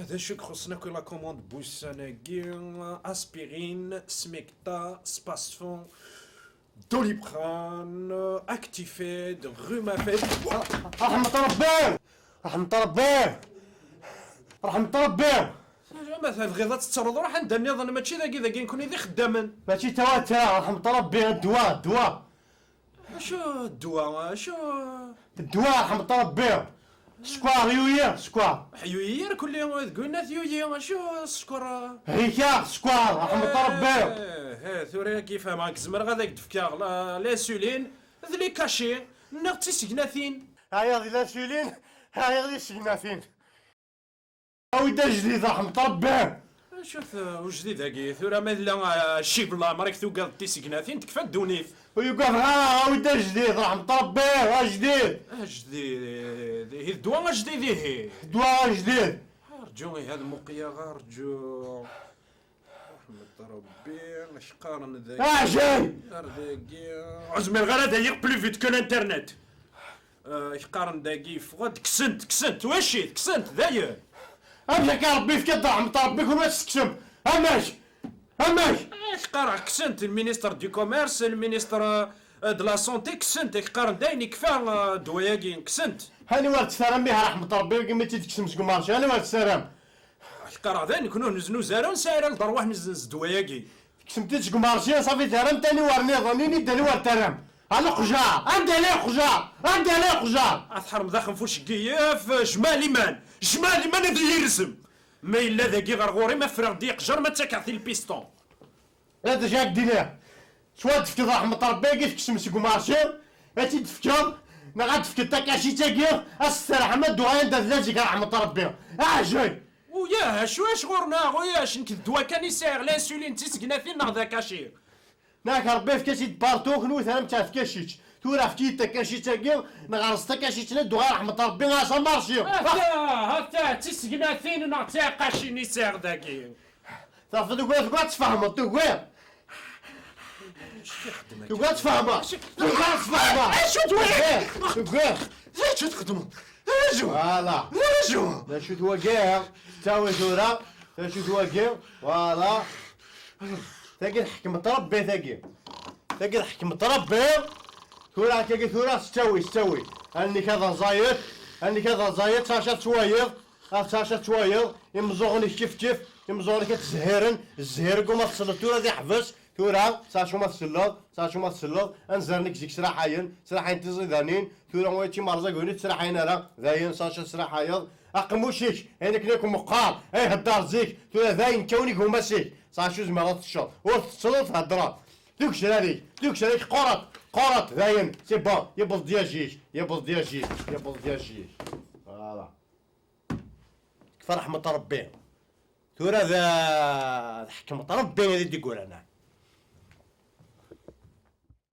هذا شو خصنا كل لا كوموند بوساناكي اسبيرين سميكتا سباسفون دوليبران اكتيفيد رومافيد. رحمة ربي رحمة ربي رحمة ربي. مثلا بغيت تترض روح عند النظام ماشي ذاكي نكون ذي خداما ماشي تواتر رحمة ربي. الدواء شو الدواء شو رحمة ربي. سكوار يويا سكوار حيويير كل يوم تقولنا ثيويي شو السكر هيكا سكوار رحمة ربي. ثوري كيف معك زمر غاداك دفكاغ لا سولين ذلي كاشي نغتي سكناثين هاي غادي لا سولين هاي غادي سكناثين. ويدا جديد رحمة ربي. شوف وجديد هاكي ثورا ماذا شي بلا مريك ثوكا تيسكناثين تكفى الدونيث ويوقف ويدا جديد رحمة ربي. جديد جديد هي الدواء جديد هي دواء جديد. رجو هذا المقيا رجو رحمة ربي اش قارن ذاك جاي عزمي غير هذا يق بلو فيت كو الانترنت اش قارن داكي فغاد كسنت واشي كسنت داير امشي ربي في كدا رحمة ربي كون واش تكسم اماشي اش قارع كسنت المينيستر دو كوميرس المينيستر دو لا سونتي كسنت اش قارن دايني كفا دواياكي كسنت هاني وارد تسرم بها رحمة ربي كيما تيتكسم سكمارشي هاني وارد تسرم اش قارع ذا نكونو نزنو زارا ونساير لدروح نزنز دواياكي كسمتي سكمارشي صافي ترم تاني وارني ظنيني داني وارد ترم على قجار عندي عليه قجار اثحرم ذاخن فوشكية في شمال يمان اللي يرسم ما إلا ذاكي غرغوري ما فرغ ديق جر ما تاكعثي البيستون هذا جاك دينار شوا تفكر رحمة ربي كيف كسم سكمارشي هاتي تفكر نغاد تفكر تاكاشي تاكير السرح ما دوغاين دا ثلاثيك رحمة ربي جاي وياه شواش غورنا غوياش نكد دوا كان يساغ لانسولين تيسكناثين ناخ ذا كاشير ناك ربي في كاشي بارتو خنو ثاني متاع في كاشيتش تورا في تاكاشي تاكير نغرس تاكاشي تنا دوغا رحمة ربي غاشا مارشي هاتا تيسكناثين ناخ تاع كاشي نيساغ ذاكي صافي دوكا تفهموا دوكا تفهموا شو توقع دوكا شو تخدموا اجوا فوالا لا شو توقع تساوي ثورة شو توقع فوالا ثقيل حكمة ربي ثقيل حكمة ربي ثورة كي ثورة تستوي اني كذا زايد ساشا شوية يمزغني كيف يمزغني كتزهرن الزهر كوما تصل ثورة ذي حبس ثورة ساشو ما تسلط انزرنك زيك سراحين تزيدانين ثورة ويتي مرزق وني تسراحين راه ذاين ساشا سراحايض اقموشيك هناك ليكم مقار هدار زيك ثورة ذاين كونيك هما سيك ساشو زمرات الشوط وتصلط هدرات دوك شريك قرط ذاين سي بون يبوظ ديال جيش فوالا كفى رحمة ربي ثورة ذا حكمة ربي هذي تقول انا